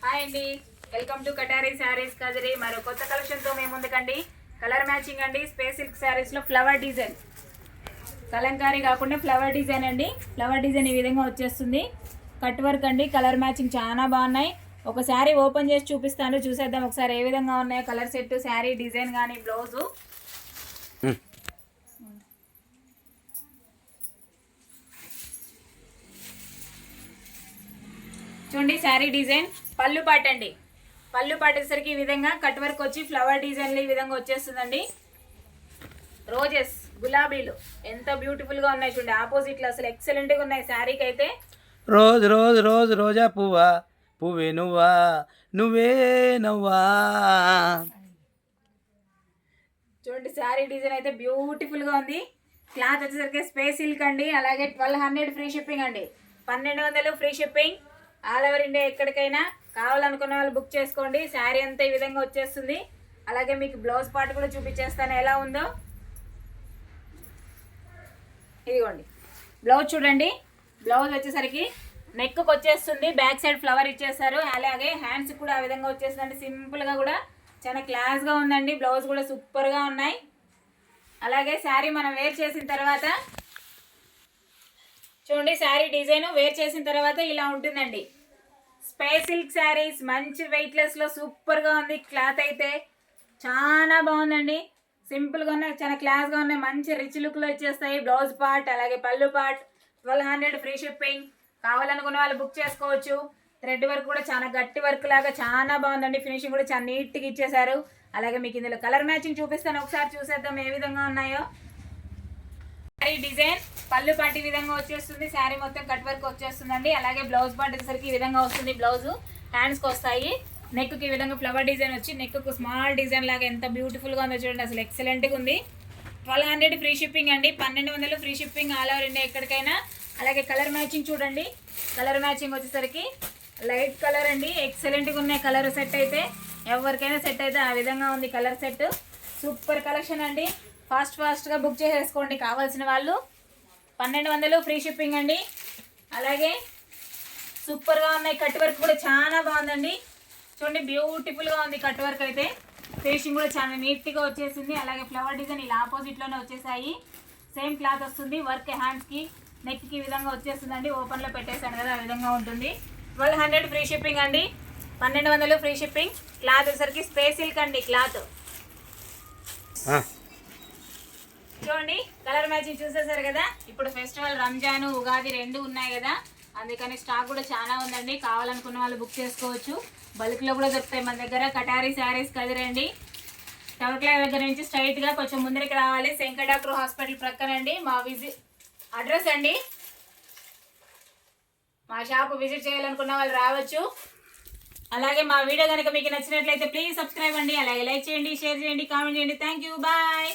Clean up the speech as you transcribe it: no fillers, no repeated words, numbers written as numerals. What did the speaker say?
Hi అండి, welcome to కటారీ saris Kadiri. మరో కొత్త కలెక్షన్తో మేము ముందుకండి. కలర్ మ్యాచింగ్ అండి. స్పేస్ సిల్క్ శారీస్లో ఫ్లవర్ డిజైన్, కలంకారీ కాకుండా ఫ్లవర్ డిజైన్ అండి. ఫ్లవర్ డిజైన్ ఈ విధంగా వచ్చేస్తుంది. కట్ వర్క్ అండి. కలర్ మ్యాచింగ్ చాలా బాగున్నాయి. ఒక శారీ ఓపెన్ చేసి చూపిస్తాను, చూసేద్దాం ఒకసారి ఏ విధంగా ఉన్నాయో. కలర్ సెట్, శారీ డిజైన్ కానీ బ్లౌజు. చూడండి శారీ డిజైన్. పళ్ళు పాట అండి. పళ్ళు పాటేసరికి ఈ విధంగా కట్ వర్క్ వచ్చి ఫ్లవర్ డిజైన్లు ఈ విధంగా వచ్చేస్తుందండి. రోజెస్, గులాబీలు ఎంత బ్యూటిఫుల్గా ఉన్నాయి చూడండి. ఆపోజిట్లో అసలు ఎక్సలెంట్గా ఉన్నాయి శారీకి అయితే. రోజు రోజు రోజు రోజా పువ్వా, పువ్వే నువ్వా, నువ్వే నవ్వా. చూడండి శారీ డిజైన్ అయితే బ్యూటిఫుల్గా ఉంది. క్లాత్ వచ్చేసరికి స్పేస్ సిల్క్ అండి. అలాగే 1200 ఫ్రీ షిప్పింగ్ అండి. 1200 free shipping. All over India ఎక్కడికైనా కావాలనుకున్న వాళ్ళు బుక్ చేసుకోండి. శారీ అంతా ఈ విధంగా వచ్చేస్తుంది. అలాగే మీకు బ్లౌజ్ పార్ట్ కూడా చూపించేస్తాను ఎలా ఉందో. ఇదిగోండి బ్లౌజ్ చూడండి. బ్లౌజ్ వచ్చేసరికి నెక్కు వచ్చేస్తుంది. బ్యాక్ సైడ్ ఫ్లవర్ ఇచ్చేస్తారు. అలాగే హ్యాండ్స్ కూడా ఆ విధంగా వచ్చేస్తుందండి. సింపుల్గా కూడా చాలా క్లాస్గా ఉందండి. బ్లౌజ్ కూడా సూపర్గా ఉన్నాయి. అలాగే శారీ మనం వేర్ చేసిన తర్వాత చూడండి, శారీ డిజైన్ వేర్ చేసిన తర్వాత ఇలా ఉంటుందండి. స్పేస్ సిల్క్ శారీస్ మంచి వెయిట్లెస్లో సూపర్గా ఉంది. క్లాత్ అయితే చాలా బాగుందండి. సింపుల్గా ఉన్నాయి, చాలా క్లాస్గా ఉన్నాయి. మంచి రిచ్ లుక్లో వచ్చేస్తాయి. బ్లౌజ్ పార్ట్ అలాగే పళ్ళు పార్ట్ 1200 ఫ్రీ షిప్పింగ్. కావాలనుకున్న వాళ్ళు బుక్ చేసుకోవచ్చు. థ్రెడ్ వర్క్ కూడా చాలా గట్టి వర్క్ లాగా చాలా బాగుందండి. ఫినిషింగ్ కూడా చాలా నీట్గా ఇచ్చేసారు. అలాగే మీకు ఇందులో కలర్ మ్యాచింగ్ చూపిస్తాను, ఒకసారి చూసేద్దాం ఏ విధంగా ఉన్నాయో. శారీ డిజైన్ పళ్ళు పాటు ఈ విధంగా వచ్చేస్తుంది. శారీ మొత్తం కట్ వర్క్ వచ్చేస్తుందండి. అలాగే బ్లౌజ్ పార్ట్ వచ్చేసరికి ఈ విధంగా వస్తుంది. బ్లౌజ్ హ్యాండ్స్కి వస్తాయి. నెక్కి ఈ విధంగా ఫ్లవర్ డిజైన్ వచ్చి నెక్కు స్మాల్ డిజైన్ లాగా ఎంత బ్యూటిఫుల్గా ఉందో చూడండి. అసలు ఎక్సలెంట్గా ఉంది. 1200 ఫ్రీ షిప్పింగ్ అండి. 1200 free shipping all over India ఎక్కడికైనా. అలాగే కలర్ మ్యాచింగ్ చూడండి. కలర్ మ్యాచింగ్ వచ్చేసరికి లైట్ కలర్ అండి. ఎక్సలెంట్గా ఉన్నాయి కలర్ సెట్ అయితే. ఎవరికైనా సెట్ అయితే ఆ విధంగా ఉంది కలర్ సెట్. సూపర్ కలెక్షన్ అండి. ఫాస్ట్గా బుక్ చేసేసుకోండి కావాల్సిన వాళ్ళు. 1200 ఫ్రీ షిప్పింగ్ అండి. అలాగే సూపర్గా ఉన్నాయి. కట్ వర్క్ కూడా చాలా బాగుందండి. చూడండి బ్యూటిఫుల్గా ఉంది కట్ వర్క్ అయితే. ఫినిషింగ్ కూడా చాలా నీట్గా వచ్చేసింది. అలాగే ఫ్లవర్ డిజైన్ ఇలా ఆపోజిట్లోనే వచ్చేసాయి. సేమ్ క్లాత్ వస్తుంది. వర్క్ హ్యాండ్స్కి నెక్కి ఈ విధంగా వచ్చేస్తుందండి. ఓపెన్లో పెట్టేశాను కదా, ఆ విధంగా ఉంటుంది. 1200 ఫ్రీ షిప్పింగ్ అండి. 1200 ఫ్రీ షిప్పింగ్. క్లాత్ వచ్చేసరికి స్పేస్ సిల్క్ అండి. క్లాత్ చూడండి. కలర్ మ్యాచింగ్ చూసేసారు కదా. ఇప్పుడు ఫెస్టివల్ రంజాన్, ఉగాది రెండు ఉన్నాయి కదా, అందుకని స్టాక్ కూడా చాలా ఉందండి. కావాలనుకున్న వాళ్ళు బుక్ చేసుకోవచ్చు. బల్క్లో కూడా దొరుకుతాయి మన దగ్గర. కటారీ శారీస్ కదిరండి. టవర్క్లా దగ్గర నుంచి స్ట్రైట్గా కొంచెం ముందరికి రావాలి. శంకర్ డాక్టర్ హాస్పిటల్ ప్రక్కనండి మా అడ్రస్ అండి. మా షాప్ విజిట్ చేయాలనుకున్న వాళ్ళు రావచ్చు. అలాగే మా వీడియో కనుక మీకు నచ్చినట్లయితే ప్లీజ్ సబ్స్క్రైబ్ అండి. అలాగే లైక్ చేయండి, షేర్ చేయండి, కామెంట్ చేయండి. Thank you, bye.